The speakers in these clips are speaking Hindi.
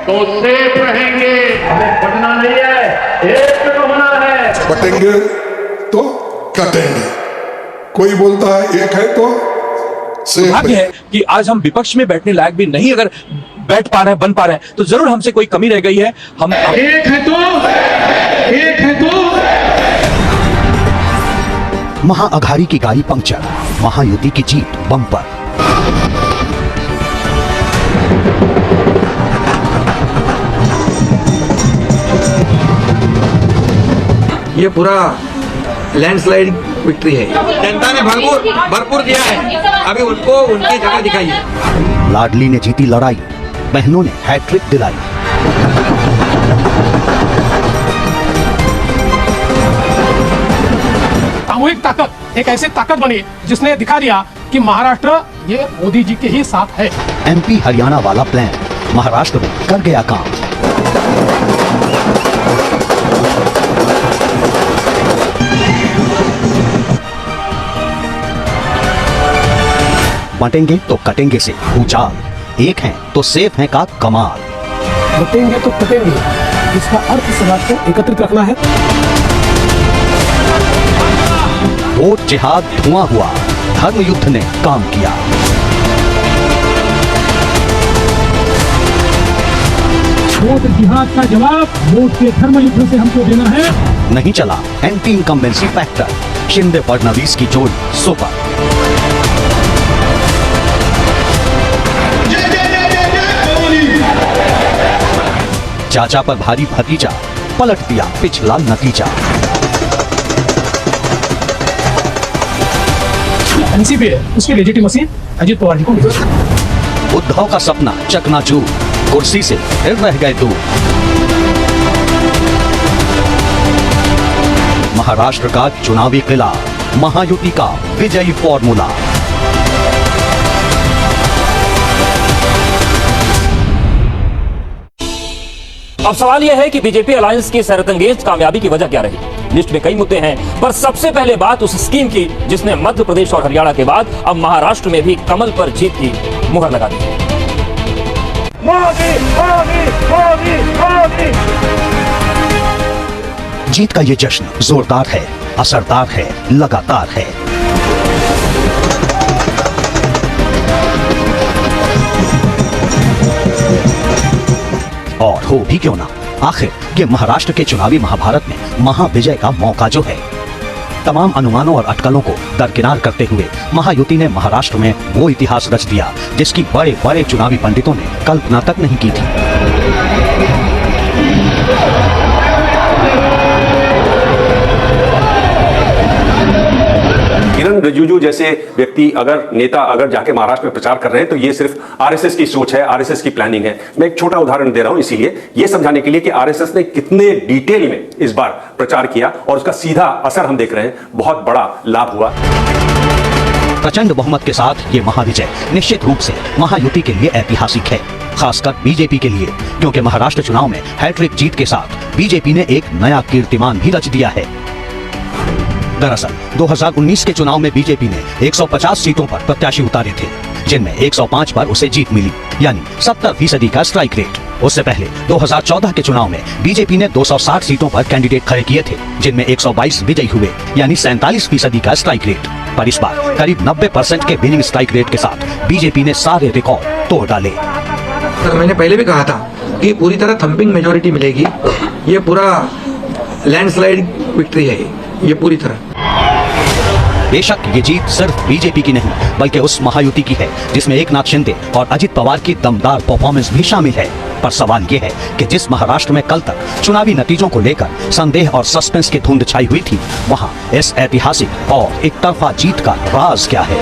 तो सेफ रहेंगे। हमें बटना नहीं है, एक होना है। बटेंगे तो कटेंगे। कोई बोलता है एक है तो सेफ भाग्य है कि आज हम विपक्ष में बैठने लायक भी नहीं अगर बैठ पा रहे हैं, बन पा रहे हैं, तो जरूर हमसे कोई कमी रह गई है। हम एक है तो महाअघाड़ी की गाड़ी पंक्चर, महायुति की जीत बम्पर। ये पूरा लैंडस्लाइड विक्ट्री है। जनता ने भरपूर दिया है, अभी उनको उनकी जगह दिखाइए। लाडली ने जीती लड़ाई, बहनों ने हैट्रिक दिलाई। सामूहिक ताकत एक ऐसी ताकत बनी जिसने दिखा दिया कि महाराष्ट्र ये मोदी जी के ही साथ है। एमपी हरियाणा वाला प्लान महाराष्ट्र में कर गया काम। बटेंगे तो कटेंगे से भूचाल, एक हैं तो सेफ हैं का कमाल। बटेंगे तो कटेंगे, इसका अर्थ समाज को एकत्रित रखना है। वोट जिहाद धुआं हुआ, धर्म युद्ध ने काम किया। वोट जिहाद का जवाब वोट के धर्म युद्ध से हमको देना है। नहीं चला anti incumbency factor, Shinde Fadnavis की जोड़ी सुपर। चाचा पर भारी भतीजा, पलट दिया पिछला नतीजा। एनसीपी है, उसकी लेजिटिमेसी अजित पवार जी को मिली। उद्धव का सपना चकनाचूर, कुर्सी से फिर रह गए दूर। महाराष्ट्र का चुनावी किला, महायुति का विजयी फॉर्मूला। अब सवाल यह है कि बीजेपी अलायंस की सरतंगेज कामयाबी की वजह क्या रही। लिस्ट में कई मुद्दे हैं, पर सबसे पहले बात उस स्कीम की जिसने मध्य प्रदेश और हरियाणा के बाद अब महाराष्ट्र में भी कमल पर जीत की मुहर लगा दी है। जीत का ये जश्न जोरदार है, असरदार है, लगातार है। और हो भी क्यों ना, आखिर ये महाराष्ट्र के चुनावी महाभारत में महाविजय का मौका जो है। तमाम अनुमानों और अटकलों को दरकिनार करते हुए महायुति ने महाराष्ट्र में वो इतिहास रच दिया जिसकी बड़े बड़े चुनावी पंडितों ने कल्पना तक नहीं की थी। किरण रिजिजू जैसे व्यक्ति नेता अगर जाके महाराष्ट्र में प्रचार कर रहे हैं तो ये सिर्फ आरएसएस की सोच है, आरएसएस की प्लानिंग है। मैं एक छोटा उदाहरण दे रहा हूं इसीलिए, ये समझाने के लिए कि आरएसएस ने कितने डिटेल में इस बार प्रचार किया और उसका सीधा असर हम देख रहे हैं। बहुत बड़ा लाभ हुआ। प्रचंड बहुमत के साथ ये महाविजय निश्चित रूप से महायुति के लिए ऐतिहासिक है, खासकर बीजेपी के लिए, क्योंकि महाराष्ट्र चुनाव में हैट्रिक जीत के साथ बीजेपी ने एक नया कीर्तिमान भी रच दिया है। दरअसल 2019 के चुनाव में बीजेपी ने 150 सीटों पर प्रत्याशी उतारे थे, जिनमें 105 पर उसे जीत मिली, यानी 70% का स्ट्राइक रेट। उससे पहले 2014 के चुनाव में बीजेपी ने 260 सीटों पर कैंडिडेट खड़े किए थे, जिनमें 122 विजयी हुए, यानी 47% का स्ट्राइक रेट। पर इस बार करीब 90% के विनिंग स्ट्राइक रेट के साथ बीजेपी ने सारे रिकॉर्ड तोड़ डाले। सर, मैंने पहले भी कहा था कि पूरी तरह थंपिंग मेजोरिटी मिलेगी। ये पूरा लैंडस्लाइड विक्ट्री है, ये पूरी तरह। बेशक ये जीत सिर्फ बीजेपी की नहीं बल्कि उस महायुति की है जिसमें एकनाथ शिंदे और अजित पवार की दमदार परफॉर्मेंस भी शामिल है। पर सवाल ये है कि जिस महाराष्ट्र में कल तक चुनावी नतीजों को लेकर संदेह और सस्पेंस की धुंध छाई हुई थी, वहां इस ऐतिहासिक और एकतरफा जीत का राज क्या है?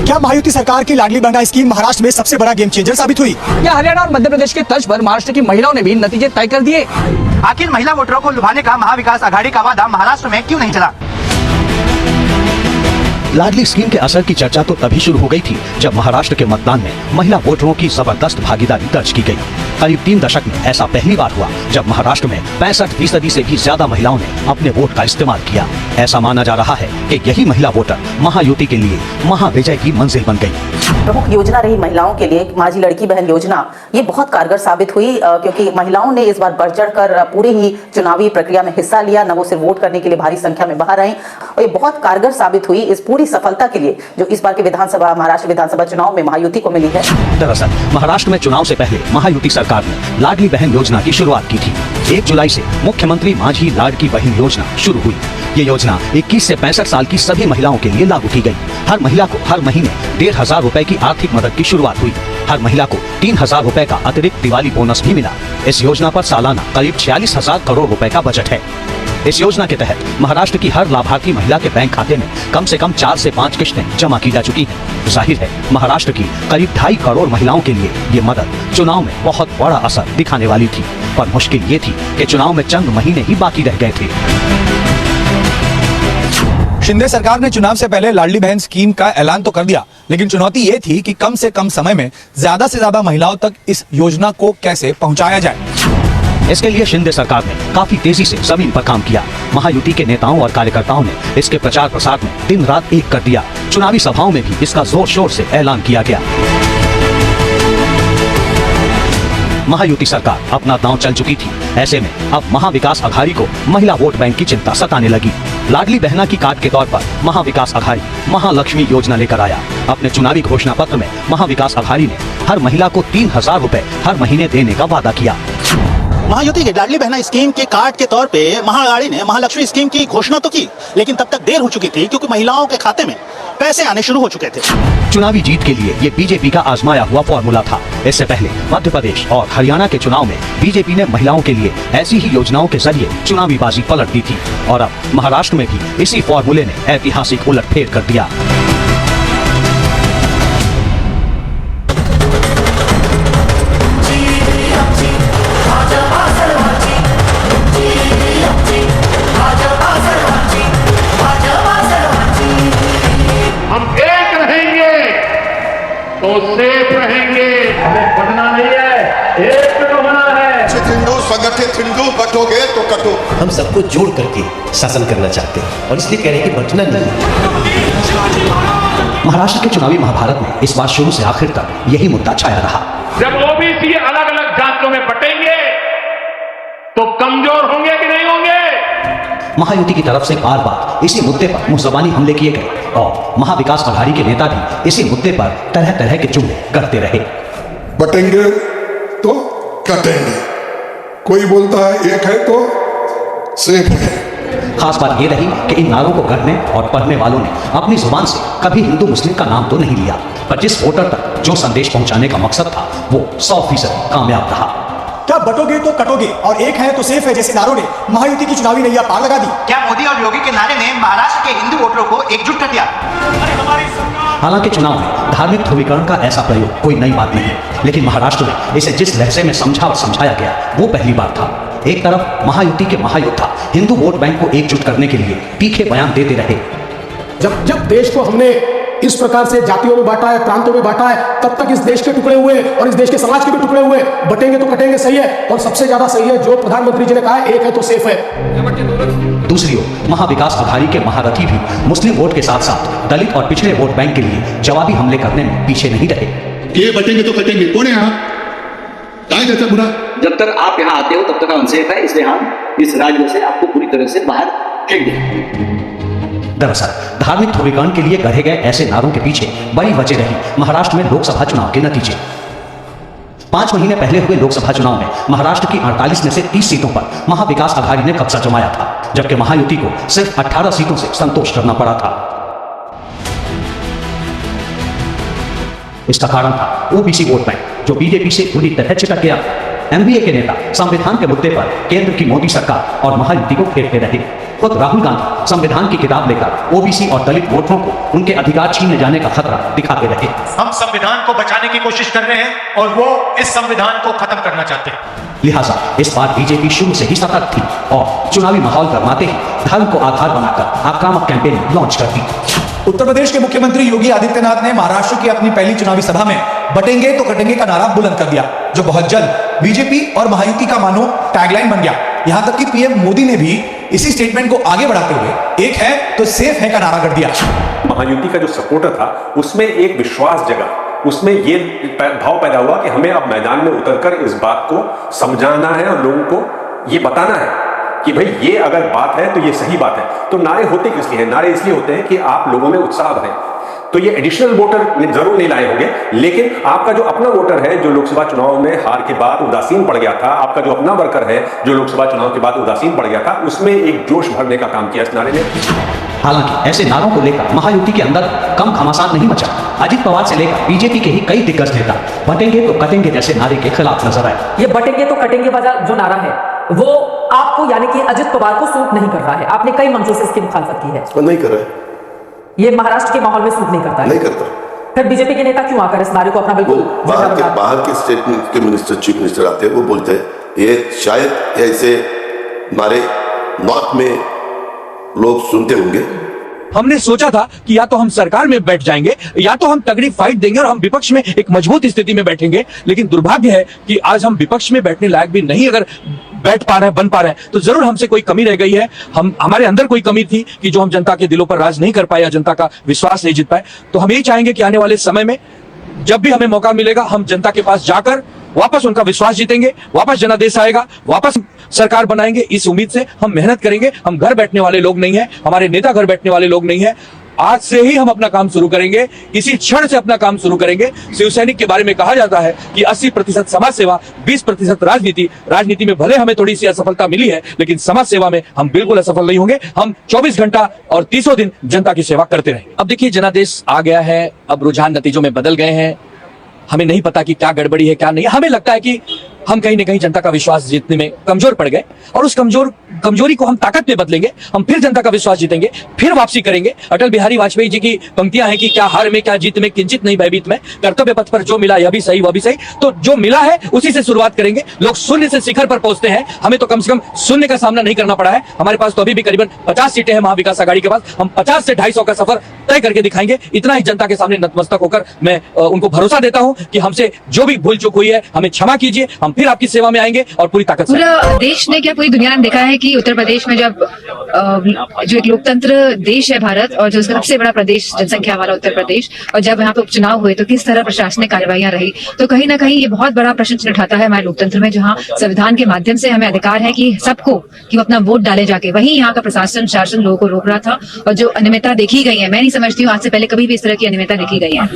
क्या महायुति सरकार की लाडली बहना स्कीम महाराष्ट्र में सबसे बड़ा गेम चेंजर साबित हुई? क्या हरियाणा और मध्य प्रदेश के तर्ज पर महाराष्ट्र की महिलाओं ने भी नतीजे तय कर दिए? आखिर महिला वोटरों को लुभाने का महाविकास आघाड़ी का वादा महाराष्ट्र में क्यों नहीं चला? लाडली स्कीम के असर की चर्चा तो तभी शुरू हो गई थी जब महाराष्ट्र के मतदान में महिला वोटरों की जबरदस्त भागीदारी दर्ज की गई। करीब 3 दशक में ऐसा पहली बार हुआ जब महाराष्ट्र में 65% से भी ज्यादा महिलाओं ने अपने वोट का इस्तेमाल किया। ऐसा माना जा रहा है कि यही महिला वोटर महायुति के लिए महाविजय की मंजिल बन गई। प्रमुख योजना रही महिलाओं के लिए माझी लड़की बहन योजना, ये बहुत कारगर साबित हुई क्योंकि महिलाओं ने इस बार बढ़ चढ़कर पूरी ही चुनावी प्रक्रिया में हिस्सा लिया। न वो सिर्फ वोट करने के लिए भारी संख्या में बाहर आई, और ये बहुत कारगर साबित हुई इस पूरी सफलता के लिए जो इस बार के महाराष्ट्र विधानसभा चुनाव में महायुति को मिली है। दरअसल महाराष्ट्र में चुनाव से पहले महायुति सरकार ने लाडली बहन योजना की शुरुआत की थी। 1 जुलाई से मुख्यमंत्री माझी लाडली बहन योजना शुरू हुई। ये योजना 21 से 65 साल की सभी महिलाओं के लिए लागू की गई। हर महिला को हर महीने 1,500 रुपए की आर्थिक मदद की शुरुआत हुई। हर महिला को 3,000 रुपए का अतिरिक्त दिवाली बोनस भी मिला। इस योजना पर सालाना करीब 46,000 करोड़ रुपए का बजट है। इस योजना के तहत महाराष्ट्र की हर लाभार्थी महिला के बैंक खाते में कम से कम 4 से 5 किश्तें जमा की जा चुकी हैं। जाहिर है महाराष्ट्र की करीब 2.5 करोड़ महिलाओं के लिए ये मदद चुनाव में बहुत बड़ा असर दिखाने वाली थी, पर मुश्किल ये थी कि चुनाव में चंद महीने ही बाकी रह गए थे। शिंदे सरकार ने चुनाव से पहले लाडली बहन स्कीम का ऐलान तो कर दिया, लेकिन चुनौती ये थी कि कम से कम समय में ज्यादा से ज्यादा महिलाओं तक इस योजना को कैसे पहुंचाया जाए। इसके लिए शिंदे सरकार ने काफी तेजी से जमीन पर काम किया। महायुति के नेताओं और कार्यकर्ताओं ने इसके प्रचार प्रसार में दिन रात एक कर दिया। चुनावी सभाओं में भी इसका जोर शोर से ऐलान किया गया। महायुति सरकार अपना दांव चल चुकी थी। ऐसे में अब महाविकास अघाड़ी को महिला वोट बैंक की चिंता सताने लगी। लाडली बहना की कार्ड के तौर पर महाविकास अघाड़ी महालक्ष्मी योजना लेकर आया। अपने चुनावी घोषणा पत्र में महाविकास अघाड़ी ने हर महिला को 3,000 रुपए हर महीने देने का वादा किया। महायुति के लाडली बहना स्कीम के कार्ड के तौर पे महाअघाड़ी ने महालक्ष्मी स्कीम की घोषणा तो की, लेकिन तब तक देर हो चुकी थी क्योंकि महिलाओं के खाते में पैसे आने शुरू हो चुके थे। चुनावी जीत के लिए ये बीजेपी का आजमाया हुआ फॉर्मूला था। इससे पहले मध्य प्रदेश और हरियाणा के चुनाव में बीजेपी ने महिलाओं के लिए ऐसी ही योजनाओं के जरिए चुनावी बाजी पलट दी थी, और अब महाराष्ट्र में भी इसी फॉर्मूले ने ऐतिहासिक उलटफेर कर दिया। तो सेफ रहेंगे, हमें बढ़ना नहीं है, एक तो होना है। हिंदू संगठित हिंदू बटोगे तो कटो। हम सबको जोड़ करके शासन करना चाहते हैं और इसलिए कह रहे हैं कि बटना नहीं। महाराष्ट्र के चुनावी महाभारत में इस बार शुरू से आखिर तक यही मुद्दा छाया रहा। जब ओबीसी अलग अलग जातों में बटेंगे तो कमजोर होंगे कि नहीं होंगे। महायुति की तरफ से बार बार इसी मुद्दे पर मुंहजबानी हमले किए गए और महाविकास अघाड़ी के नेता भी इसी मुद्दे पर तरह तरह के जुमले करते रहे। बटेंगे तो कटेंगे, कोई बोलता है एक है तो सेफ है। खास बात यह रही कि इन नारों को गढ़ने और पढ़ने वालों ने अपनी जुबान से कभी हिंदू मुस्लिम का नाम तो नहीं लिया, पर जिस वोटर तक जो संदेश पहुंचाने का मकसद था वो 100% कामयाब रहा। क्या बटोगे तो कटोगे और एक है तो सेफ है जैसे नारों ने महायुति की चुनावी नैया पार लगा दी। क्या मोदी और योगी के नारे ने महाराष्ट्र के हिंदू वोटरों को एकजुट कर दिया? हालांकि चुनाव में धार्मिक ध्रुवीकरण का ऐसा प्रयोग कोई नई बात नहीं, लेकिन महाराष्ट्र में इसे जिस लहजे में समझा और समझाया गया वो पहली बार था। एक तरफ महायुति के महायोद्धा हिंदू वोट बैंक को एकजुट करने के लिए तीखे बयान देते रहे। जब देश को हमने इस प्रकार से जातियों में बांटा है, प्रांतों में बांटा है, तब तक इस देश के टुकड़े हुए और इस देश के समाज के भी टुकड़े हुए। बटेंगे तो कटेंगे सही है, और सबसे ज्यादा सही है जो प्रधानमंत्री जी ने कहा है, एक है तो सेफ है। दूसरी ओर महाविकास अघाड़ी के महारथी भी मुस्लिम वोट के साथ साथ दलित और पिछड़े वोट बैंक के लिए जवाबी हमले करने में पीछे नहीं रहे। ये बटेंगे तो कटेंगे, कौन है यहाँ जैसा बुरा? जब तक आप यहाँ आते हो तब तक अनसेफ है, इसलिए हम इस राज्य से आपको पूरी तरह से बाहर फेंक देंगे। दरअसल धार्मिक ध्रुवीकरण के लिए गढ़े गए ऐसे नारों के पीछे बड़ी वजह रही महाराष्ट्र में लोकसभा चुनाव के नतीजे। 5 महीने पहले हुए लोकसभा चुनाव में महाराष्ट्र की 48 में से 30 सीटों पर महाविकास अघाड़ी ने कब्जा जमाया था, जबकि महायुति को सिर्फ 18 सीटों से संतोष करना पड़ा था। इसका कारण था ओबीसी वोट बैंक, जो बीजेपी से पूरी तरह चिटक गया। एमबीए के नेता संविधान के मुद्दे पर केंद्र की मोदी सरकार और महायुति को घेरते रहे। खुद राहुल गांधी संविधान की किताब लेकर ओबीसी और दलित वोटरों को उनके अधिकार छीनने जाने का खतरा दिखाते रहे। हम संविधान को बचाने की कोशिश कर रहे हैं और वो इस संविधान को खत्म करना चाहते हैं। लिहाजा इस बार बीजेपी शुरू से ही सतर्क थी और चुनावी माहौल गरमाते ही धर्म को आधार बनाकर आक्रामक कैंपेन लॉन्च कर दी। उत्तर प्रदेश के मुख्यमंत्री योगी आदित्यनाथ ने महाराष्ट्र की अपनी पहली चुनावी सभा में बटेंगे तो कटेंगे का नारा बुलंद कर दिया, जो बहुत जल्द बीजेपी और महायुति का मानो टैगलाइन बन गया। यहां तक कि पीएम मोदी ने भी इसी स्टेटमेंट को आगे बढ़ाते हुए एक है तो सेफ है का नारा कर दिया। महायुति का जो सपोर्टर था उसमें एक विश्वास जगा, उसमें ये भाव पैदा हुआ कि हमें अब मैदान में उतरकर इस बात को समझाना है और लोगों को ये बताना है कि भाई ये अगर बात है तो ये सही बात है। तो नारे होते किस लिए हैं? नारे इसलिए होते हैं कि आप लोगों में उत्साह भरें। तो ये एडिशनल वोटर जरूर नहीं लाए होंगे, लेकिन आपका जो अपना वोटर है जो लोकसभा चुनाव में हार के बाद उदासीन पड़ गया था, आपका जो अपना वर्कर है जो लोकसभा चुनाव के बाद उदासीन पड़ गया था, उसमें एक जोश भरने का काम किया इस नारे ने। हालांकि ऐसे नारों को लेकर महायुति के अंदर कम घमासान नहीं मचा। अजित पवार से लेकर बीजेपी के ही कई दिग्गज नेता बटेंगे तो कटेंगे जैसे नारे के खिलाफ नजर आए। ये बटेंगे तो कटेंगे वाला जो नारा है वो आपको यानी कि अजित पवार को सूट नहीं कर रहा है। आपने कई मंचों से इसकी मुखालफत की है। नहीं कर रहे, ये महाराष्ट्र के माहौल में सूट नहीं करता है। नहीं करता। फिर बीजेपी के नेता क्यों आकर इस नारे को अपना बिल्कुल बाहर के स्टेट के मिनिस्टर, चीफ मिनिस्टर आते हैं, वो बोलते हैं ये शायद ऐसे हमारे नॉर्थ में लोग सुनते होंगे। हमने सोचा था कि या तो हम सरकार में बैठ जाएंगे या तो हम तगड़ी फाइट देंगे और हम विपक्ष में एक मजबूत स्थिति में बैठेंगे, लेकिन दुर्भाग्य है कि आज हम विपक्ष में बैठने लायक भी नहीं अगर बैठ पा रहे हैं, बन पा रहे हैं, तो जरूर हमसे कोई कमी रह गई है। हमारे अंदर कोई कमी थी कि जो हम जनता के दिलों पर राज नहीं कर पाए या जनता का विश्वास नहीं जीत पाए। तो हम यही चाहेंगे कि आने वाले समय में जब भी हमें मौका मिलेगा हम जनता के पास जाकर वापस उनका विश्वास जीतेंगे, वापस जनादेश आएगा, वापस सरकार बनाएंगे। इस उम्मीद से हम मेहनत करेंगे। हम घर बैठने वाले लोग नहीं है, हमारे नेता घर बैठने वाले लोग नहीं है। आज से ही हम अपना काम शुरू करेंगे, इसी क्षण से अपना काम शुरू करेंगे। शिवसैनिक के बारे में कहा जाता है कि 80% समाज सेवा, 20% राजनीति। राजनीति में भले हमें थोड़ी सी असफलता मिली है, लेकिन समाज सेवा में हम बिल्कुल असफल नहीं होंगे। हम 24 घंटा और 30 दिन जनता की सेवा करते रहेंगे। अब देखिए जनादेश आ गया है, अब रुझान नतीजों में बदल गए हैं। हमें नहीं पता कि क्या गड़बड़ी है क्या नहीं। हमें लगता है कि हम कहीं न कहीं जनता का विश्वास जीतने में कमजोर पड़ गए और उस कमजोरी को हम ताकत में बदलेंगे। हम फिर जनता का विश्वास जीतेंगे, फिर वापसी करेंगे। अटल बिहारी वाजपेयी जी की पंक्तियां हैं कि क्या हार में क्या जीत में किंचित नहीं भयभीत में, कर्तव्य पथ पर जो मिला यह भी सही वह भी सही। तो जो मिला है उसी से शुरुआत करेंगे। लोग शून्य से शिखर पर पहुंचते हैं, हमें तो कम से कम शून्य का सामना नहीं करना पड़ा है। हमारे पास तो अभी भी करीबन 50 सीटें हैं महाविकास आघाड़ी के पास। हम 50 से 250 का सफर तय करके दिखाएंगे। इतना ही जनता के सामने नतमस्तक होकर मैं उनको भरोसा देता हूं कि हमसे जो भी भूल चूक हुई है हमें क्षमा कीजिए। हम फिर आपकी सेवा में आएंगे और पूरी ताकत से। पूरा देश ने क्या पूरी दुनिया ने देखा है कि उत्तर प्रदेश में जब जो एक लोकतंत्र देश है भारत और जो सबसे बड़ा प्रदेश जनसंख्या वाला उत्तर प्रदेश, और जब यहाँ पे उपचुनाव हुए तो किस तरह प्रशासनिक कार्रवाइयां रही। तो कहीं ना कहीं ये बहुत बड़ा प्रश्न चिन्ह उठाता है हमारे लोकतंत्र में, जहाँ संविधान के माध्यम से हमें अधिकार है कि सबको कि वो अपना वोट डाले जाके। वहीं यहाँ का प्रशासन शासन लोगों को रोक रहा था और जो अनियमितता देखी गई है, मैं नहीं समझती हूँ आज से पहले कभी भी इस तरह की अनियमितता देखी गई है।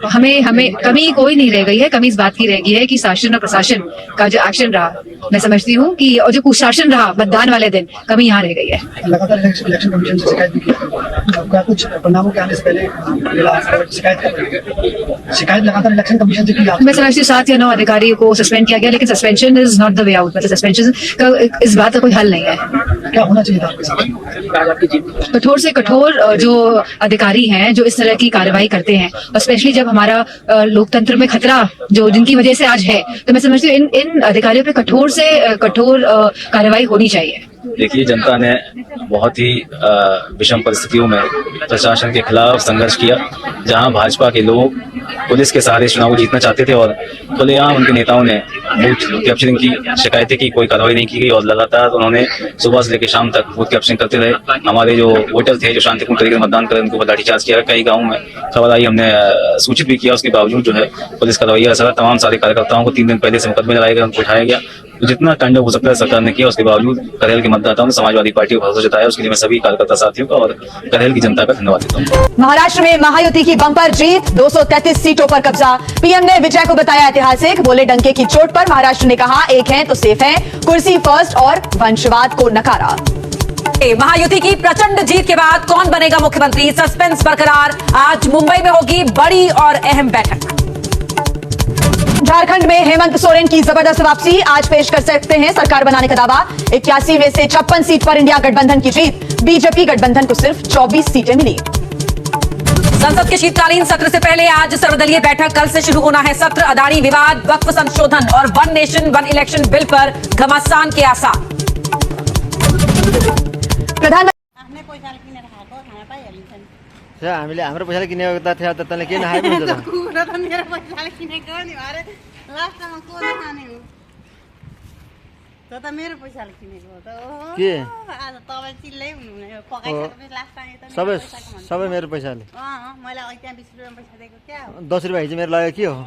हमें कमी कोई नहीं रह गई है। कमी इस बात की रह गई है कि शासन और प्रशासन का जो एक्शन रहा, मैं समझती हूँ कि और जो कुशासन रहा मतदान वाले दिन, कमी यहाँ रह गई है। लगातार इलेक्शन कमीशन से शिकायत भी की, कुछ परिणामों के आने से पहले शिकायत लगातार इलेक्शन कमीशन से की। मैं समझती हूँ 7 या 9 अधिकारियों को सस्पेंड किया गया, लेकिन suspension is not the way out. मतलब सस्पेंशन का इस बात का कोई हल नहीं है। क्या होना चाहिए था? कठोर से कठोर जो अधिकारी हैं जो इस तरह की कार्रवाई करते हैं, और स्पेशली जब हमारा लोकतंत्र में खतरा जो जिनकी वजह से आज है, तो मैं समझती हूँ इन अधिकारियों पे कठोर से कठोर कार्रवाई होनी चाहिए। देखिए, जनता ने बहुत ही विषम परिस्थितियों में प्रशासन के खिलाफ संघर्ष किया, जहां भाजपा के लोग पुलिस के सहारे चुनाव जीतना चाहते थे और खुलेआम उनके नेताओं ने बूथ कैप्चरिंग की शिकायतें की, कोई कार्रवाई नहीं की गई और लगातार उन्होंने सुबह से लेकर शाम तक बूथ कैप्चरिंग करते रहे। हमारे जो वोटर थे जो शांतिपूर्ण तरीके से मतदान करें, उनको लाठीचार्ज किया। कई गाँव में खबर आई, हमने सूचित भी किया, उसके बावजूद जो है पुलिस का रवैया ऐसा, तमाम सारे कार्यकर्ताओं को 3 दिन पहले से मुकदमे लगाए गए, उनको उठाया गया। तो जितना तांडव हो सकता है सरकार ने किया, उसके बावजूद करेल के मतदाताओं ने समाजवादी पार्टी को भरोसा जताया। उसके लिए मैं सभी कार्यकर्ता साथियों का और करेल की जनता का धन्यवाद देता हूँ। महाराष्ट्र में महायुति की बंपर जीत, 233 सीटों पर कब्जा। पीएम ने विजय को बताया ऐतिहासिक, बोले डंके की चोट पर महाराष्ट्र ने कहा एक है तो सेफ है, कुर्सी फर्स्ट और वंशवाद को नकारा। महायुति की प्रचंड जीत के बाद कौन बनेगा मुख्यमंत्री, सस्पेंस बरकरार। आज मुंबई में होगी बड़ी और अहम बैठक। झारखंड में हेमंत सोरेन की जबरदस्त वापसी, आज पेश कर सकते हैं सरकार बनाने का दावा। 81 में से 56 सीट पर इंडिया गठबंधन की जीत। बीजेपी गठबंधन को सिर्फ 24 सीटें मिली। संसद के शीतकालीन सत्र से पहले आज सर्वदलीय बैठक, कल से शुरू होना है सत्र। अदानी विवाद, वक्फ संशोधन और one nation one election bill पर घमासान के आसार। प्रधानमंत्री हामीले हाम्रो पैसाले किनेको त थियो त तँले किन खाएको हुन्छ त कुरा त मेरो पैसाले किनेको नि अरे लास्टमा को खाने हो त त मेरो पैसाले किनेको हो त के आज तपाईँ चिल्लै हुनुहुने पकाइसकेपछि लास्टमा त सबै मेरो पैसाले मैले अघि त्यहाँ 20 रुपियाँ पैसा दिएको क्या हो 10 रुपियाँ हिजो मेरो लाग्यो के हो